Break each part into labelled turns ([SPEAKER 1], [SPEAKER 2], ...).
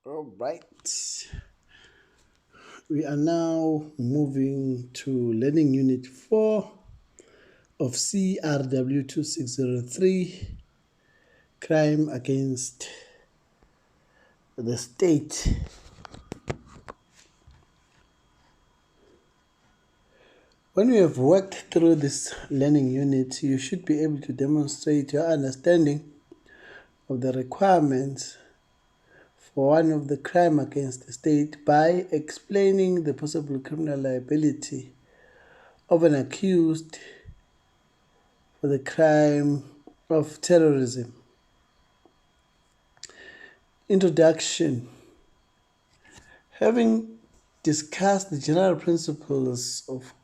[SPEAKER 1] All right. We are now moving to Learning Unit 4 of CRW 2603, Crime Against the State. When we have worked through this learning unit, you should be able to demonstrate your understanding of the requirements for one of the crime against the state by explaining the possible criminal liability of an accused for the crime of terrorism. Introduction. Having discussed the general principles of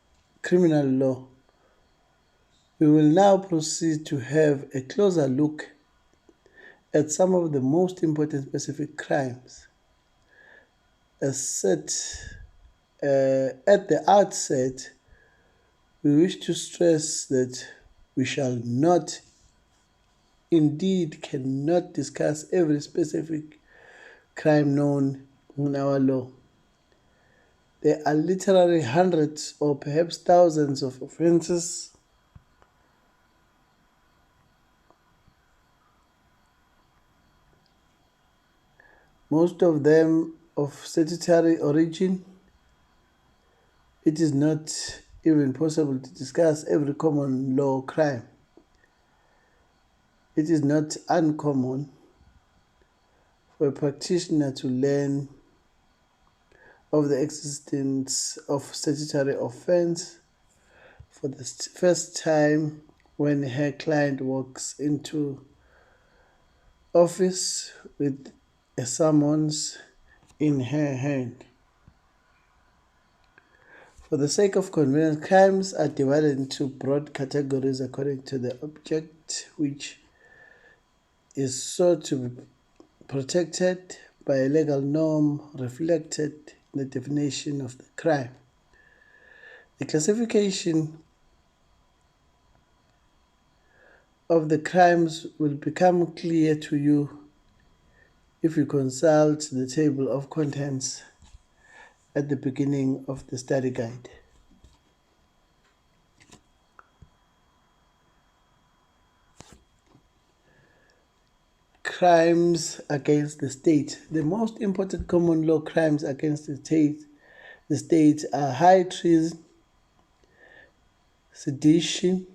[SPEAKER 1] criminal law, we will now proceed to have a closer look at some of the most important specific crimes. As said at the outset, we wish to stress that we shall not, indeed cannot discuss every specific crime known in our law. There are literally hundreds or perhaps thousands of offenses most of them of statutory origin. It is not even possible to discuss every common law crime. It is not uncommon for a practitioner to learn of the existence of statutory offense for the first time when her client walks into office with a summons in her hand. For the sake of convenience, crimes are divided into broad categories according to the object, which is sought to be protected by a legal norm reflected in the definition of the crime. The classification of the crimes will become clear to you if you consult the table of contents at the beginning of the study guide. Crimes against the state. The most important common law crimes against the state are high treason, sedition.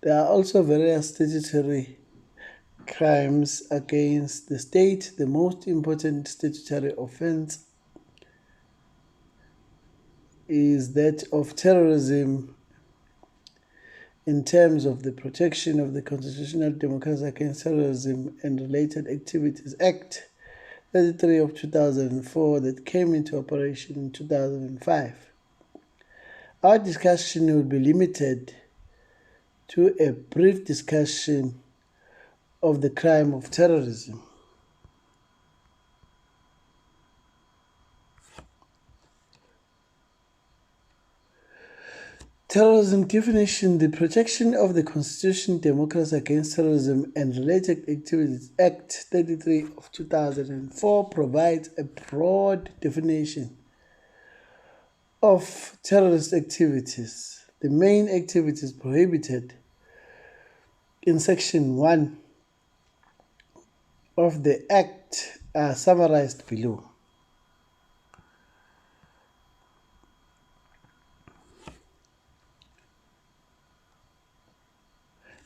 [SPEAKER 1] There are also various statutory crimes against the state. The most important statutory offense is that of terrorism in terms of the Protection of the Constitutional Democracy Against Terrorism and Related Activities Act 33 of 2004 that came into operation in 2005. Our discussion will be limited to a brief discussion of the crime of terrorism. Terrorism definition. The Protection of the Constitution, Democracy Against Terrorism and Related Activities Act 33 of 2004 provides a broad definition of terrorist activities. The main activities prohibited in Section 1 of the Act are summarized below.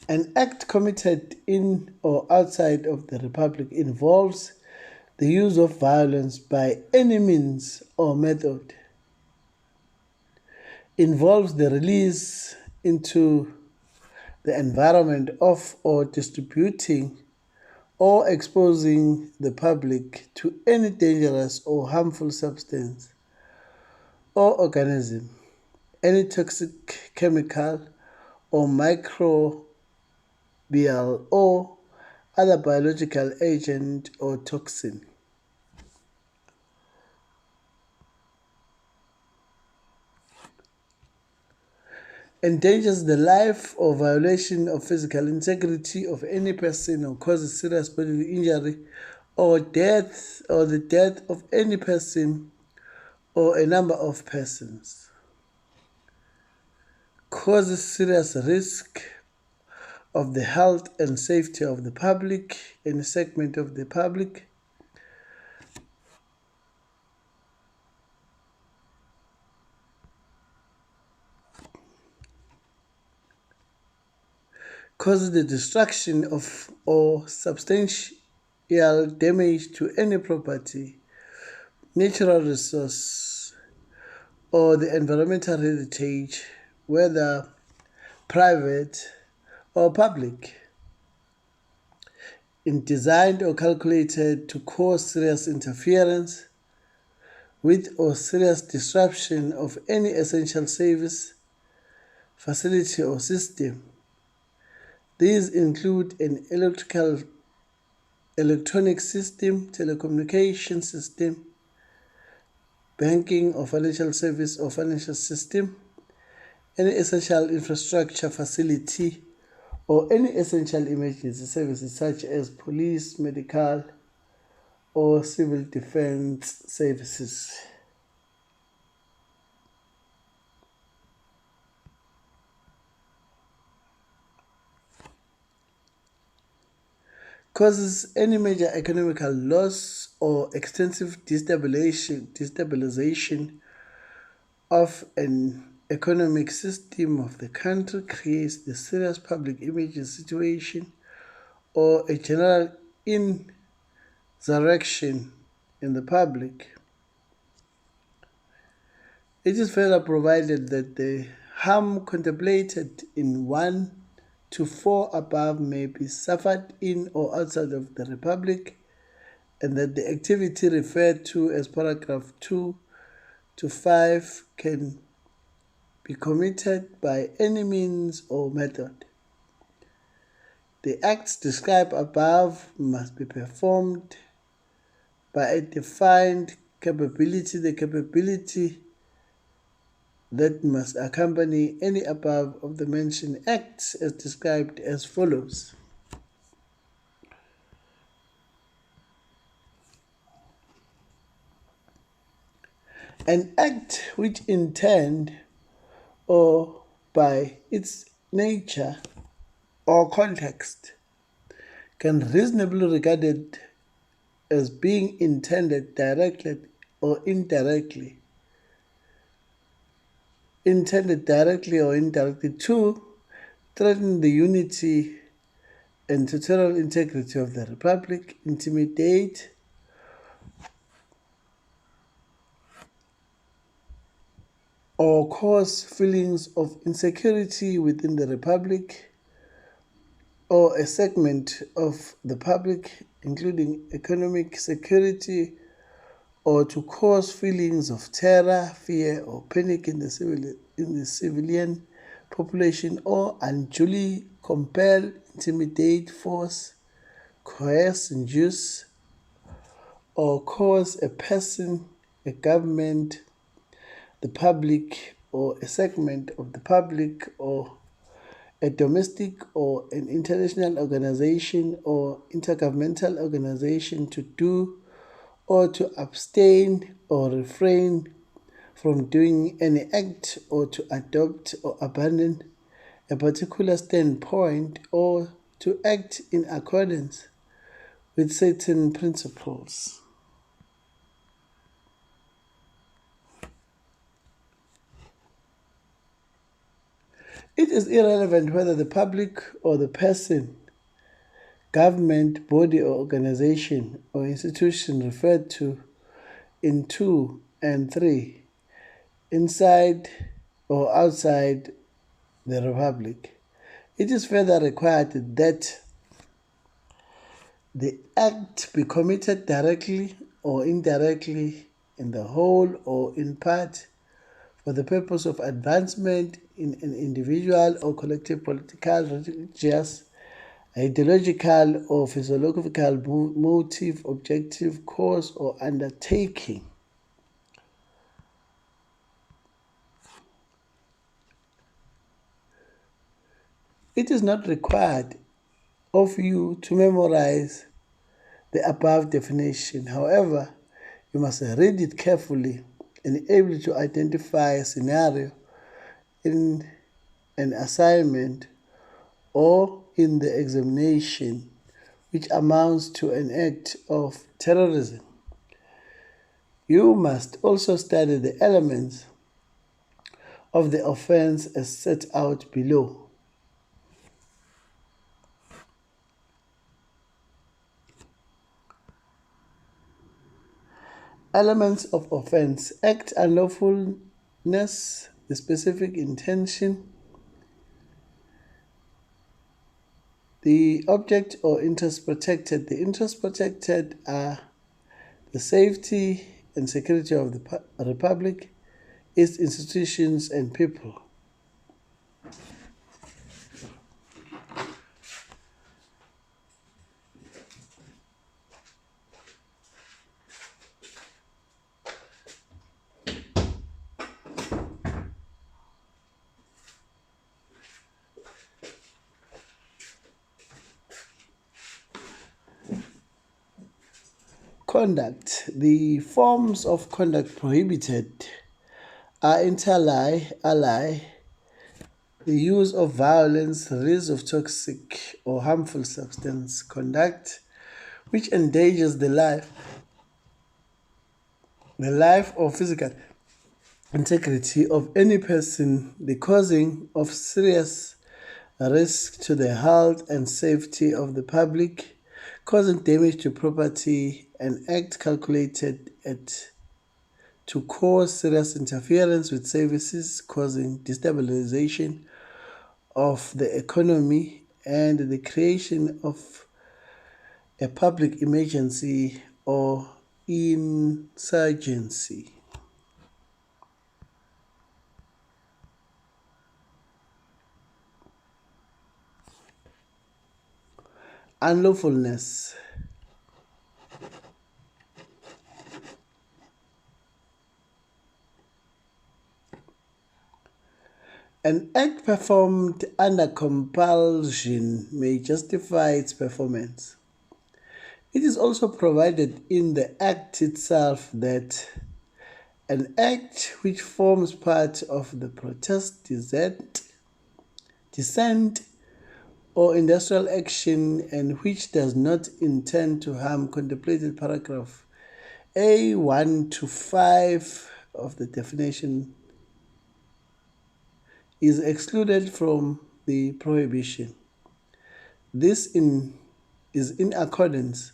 [SPEAKER 1] An act committed in or outside of the Republic involves the use of violence by any means or method, involves the release into the environment of or distributing or exposing the public to any dangerous or harmful substance or organism, any toxic chemical or microbial or other biological agent or toxin. Endangers the life or violation of physical integrity of any person or causes serious bodily injury or death or the death of any person or a number of persons, causes serious risk of the health and safety of the public, any segment of the public, causes the destruction of or substantial damage to any property, natural resource, or the environmental heritage, whether private or public, in designed or calculated to cause serious interference with or serious disruption of any essential service, facility, or system. These include an electronic system, telecommunication system, banking or financial service or financial system, any essential infrastructure facility, or any essential emergency services such as police, medical, or civil defense services. Causes any major economical loss or extensive destabilization of an economic system of the country, creates the serious public image situation or a general insurrection in the public. It is further provided that the harm contemplated in 1 to 4 above may be suffered in or outside of the Republic, and that the activity referred to as paragraph 2 to 5 can be committed by any means or method. The acts described above must be performed by a defined capability, the capability that must accompany any above of the mentioned acts as described as follows. An act which intend or by its nature or context can reasonably be regarded as being intended directly or indirectly to threaten the unity and territorial integrity of the Republic, intimidate or cause feelings of insecurity within the Republic or a segment of the public, including economic security, or to cause feelings of terror, fear, or panic in the civilian population, or unduly compel, intimidate, force, coerce, induce, or cause a person, a government, the public, or a segment of the public, or a domestic or an international organization or intergovernmental organization to do or to abstain or refrain from doing any act or to adopt or abandon a particular standpoint or to act in accordance with certain principles. It is irrelevant whether the public or the person, government, body or organization or institution referred to in 2 and 3, inside or outside the Republic. It is further required that the act be committed directly or indirectly, in the whole or in part, for the purpose of advancement in an individual or collective political, religious, ideological, or physiological motive, objective, cause, or undertaking. It is not required of you to memorize the above definition. However, you must read it carefully and able to identify a scenario in an assignment or in the examination which amounts to an act of terrorism. You must also study the elements of the offense as set out below. Elements of offense: act, unlawfulness, the specific intention, the object or interest protected. The interests protected are the safety and security of the Republic, its institutions and people. Conduct. The forms of conduct prohibited are ally, the use of violence, release of toxic or harmful substance, conduct which endangers the life or physical integrity of any person, the causing of serious risk to the health and safety of the public, causing damage to property, an act calculated to cause serious interference with services, causing destabilization of the economy and the creation of a public emergency or insurgency. Unlawfulness. An act performed under compulsion may justify its performance. It is also provided in the Act itself that an act which forms part of the protest, dissent, or industrial action and which does not intend to harm contemplated paragraph A1 to 5 of the definition is excluded from the prohibition. This is in accordance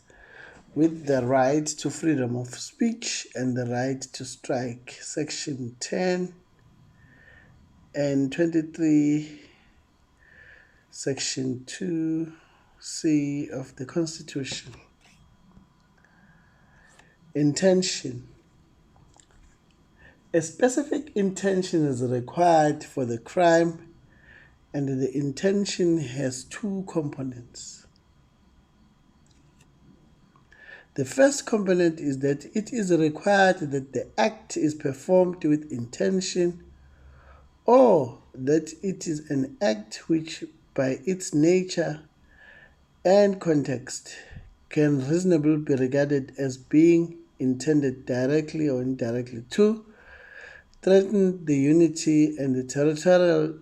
[SPEAKER 1] with the right to freedom of speech and the right to strike, Section 10 and 23, Section 2C of the Constitution. Intention. A specific intention is required for the crime, and the intention has two components. The first component is that it is required that the act is performed with intention, or that it is an act which, by its nature and context, can reasonably be regarded as being intended directly or indirectly to threaten the unity and the territorial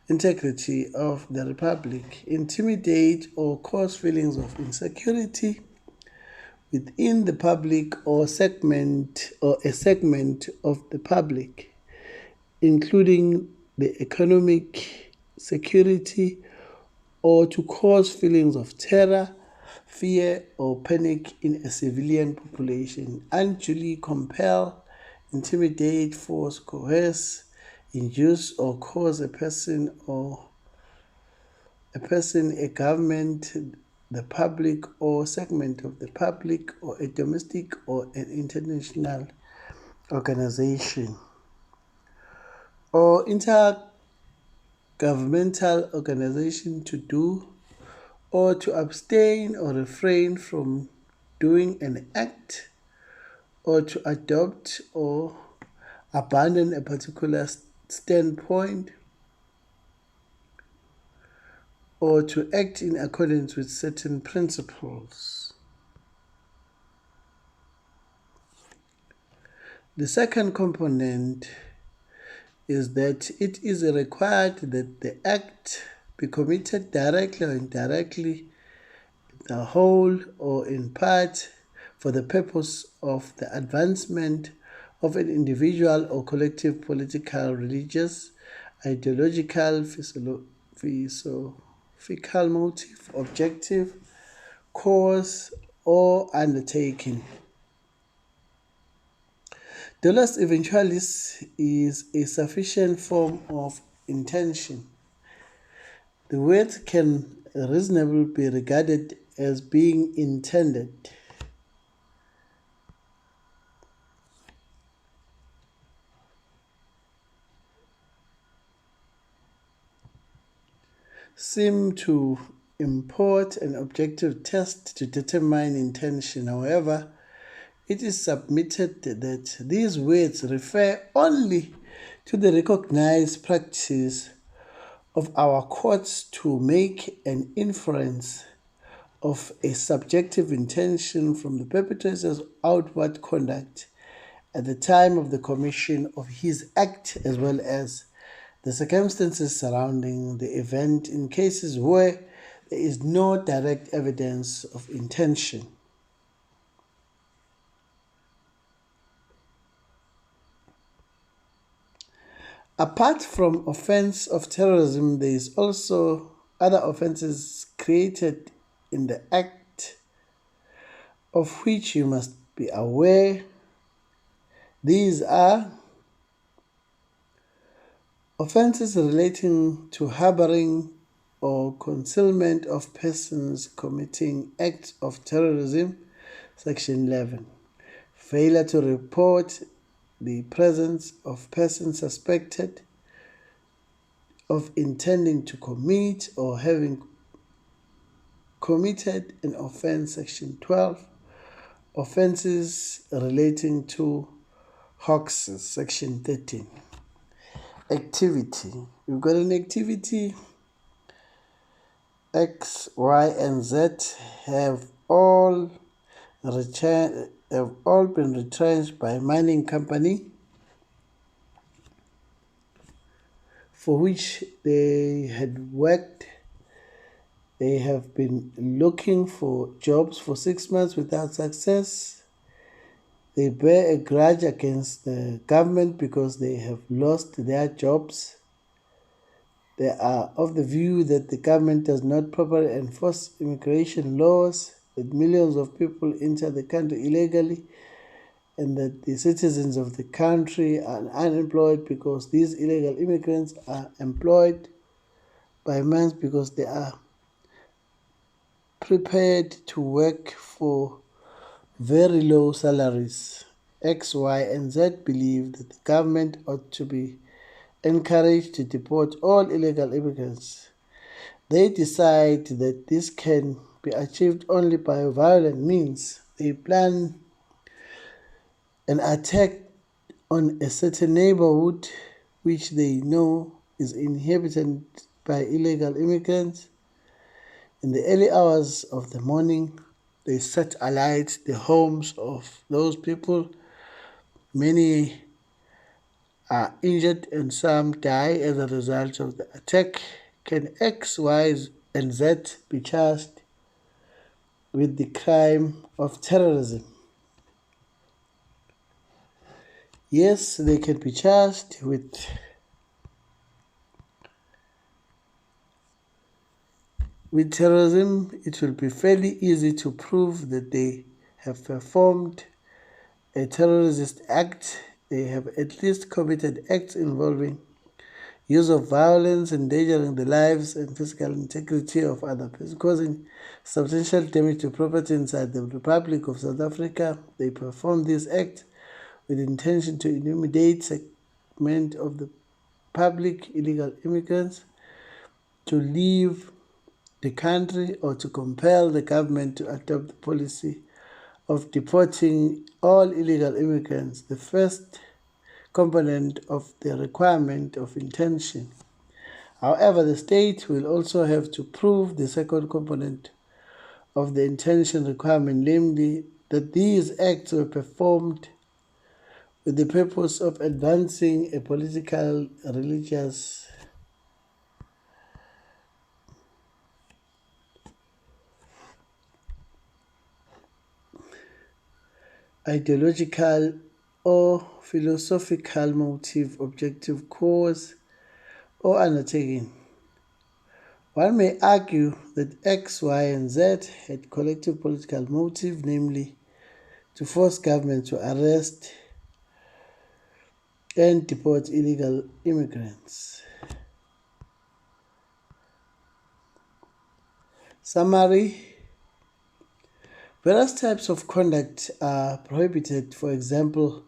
[SPEAKER 1] integrity of the Republic, intimidate or cause feelings of insecurity within the public or a segment of the public, including the economic security, or to cause feelings of terror, fear, or panic in a civilian population, unduly compel, intimidate, force, coerce, induce, or cause a person, a government, the public or segment of the public, or a domestic or an international organization, or intergovernmental organization to do or to abstain or refrain from doing an act, or to adopt or abandon a particular standpoint, or to act in accordance with certain principles. The second component is that it is required that the act be committed directly or indirectly, in the whole or in part, for the purpose of the advancement of an individual or collective political, religious, ideological, philosophical motive, objective, cause, or undertaking. Dolus eventualis is a sufficient form of intention. The word can reasonably be regarded as being intended. Seem to import an objective test to determine intention. However, it is submitted that these words refer only to the recognized practice of our courts to make an inference of a subjective intention from the perpetrator's outward conduct at the time of the commission of his act, as well as the circumstances surrounding the event in cases where there is no direct evidence of intention. Apart from offense of terrorism, there is also other offenses created in the act of which you must be aware. These are offenses relating to harboring or concealment of persons committing acts of terrorism, Section 11. Failure to report the presence of persons suspected of intending to commit or having committed an offense, Section 12. Offenses relating to hoaxes, Section 13. Activity. We've got an activity. X, Y, and Z have all been retrenched by mining company for which they had worked. They have been looking for jobs for 6 months without success. They bear a grudge against the government because they have lost their jobs. They are of the view that the government does not properly enforce immigration laws, that millions of people enter the country illegally, and that the citizens of the country are unemployed because these illegal immigrants are employed by months because they are prepared to work for very low salaries. X, Y, and Z believe that the government ought to be encouraged to deport all illegal immigrants. They decide that this can be achieved only by violent means. They plan an attack on a certain neighborhood which they know is inhabited by illegal immigrants. In the early hours of the morning, they set alight the homes of those people. Many are injured and some die as a result of the attack. Can X, Y, and Z be charged with the crime of terrorism? Yes, they can be charged with terrorism. It will be fairly easy to prove that they have performed a terrorist act. They have at least committed acts involving use of violence, endangering the lives and physical integrity of other persons, causing substantial damage to property inside the Republic of South Africa. They perform this act with intention to intimidate segment of the public, illegal immigrants, to leave the country or to compel the government to adopt the policy of deporting all illegal immigrants. The first component of the requirement of intention. However, the state will also have to prove the second component of the intention requirement, namely that these acts were performed with the purpose of advancing a political, religious, ideological, or philosophical motive, objective, cause, or undertaking. One may argue that X, Y, and Z had collective political motive, namely to force government to arrest and deport illegal immigrants. Summary: various types of conduct are prohibited. For example,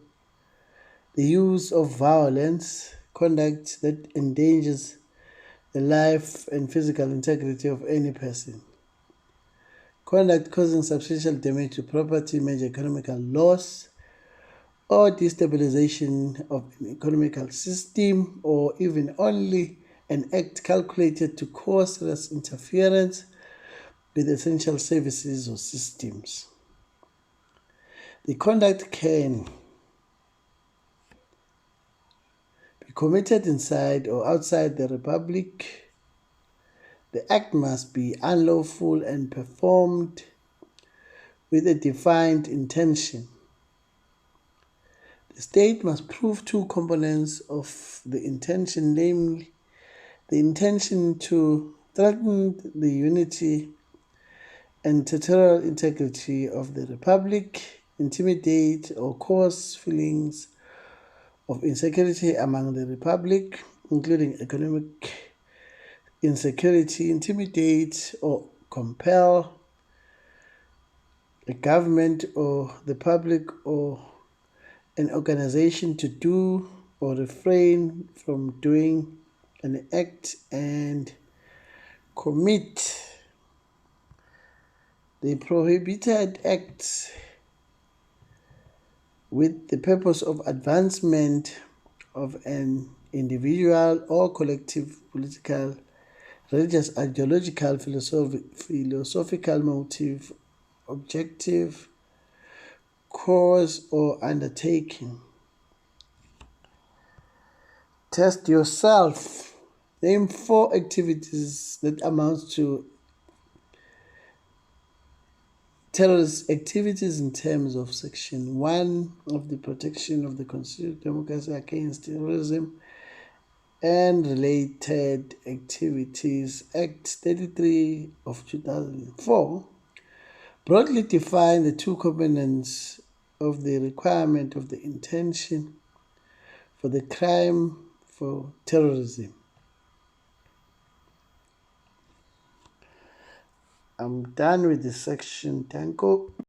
[SPEAKER 1] the use of violence, conduct that endangers the life and physical integrity of any person, conduct causing substantial damage to property, major economical loss, or destabilization of an economical system, or even only an act calculated to cause serious interference with essential services or systems. The conduct can be committed inside or outside the Republic. The act must be unlawful and performed with a defined intention. The state must prove two components of the intention, namely the intention to threaten the unity and territorial integrity of the Republic, intimidate or cause feelings of insecurity among the Republic, including economic insecurity, intimidate or compel a government or the public or an organization to do or refrain from doing an act and commit the prohibited acts with the purpose of advancement of an individual or collective political, religious, ideological, philosophical motive, objective, cause, or undertaking. Test yourself. Name 4 activities that amount to terrorist activities in terms of Section 1 of the Protection of the Constitution of Democracy Against Terrorism and Related Activities Act 33 of 2004. Broadly define the two components of the requirement of the intention for the crime for terrorism. I'm done with this section. Thank you.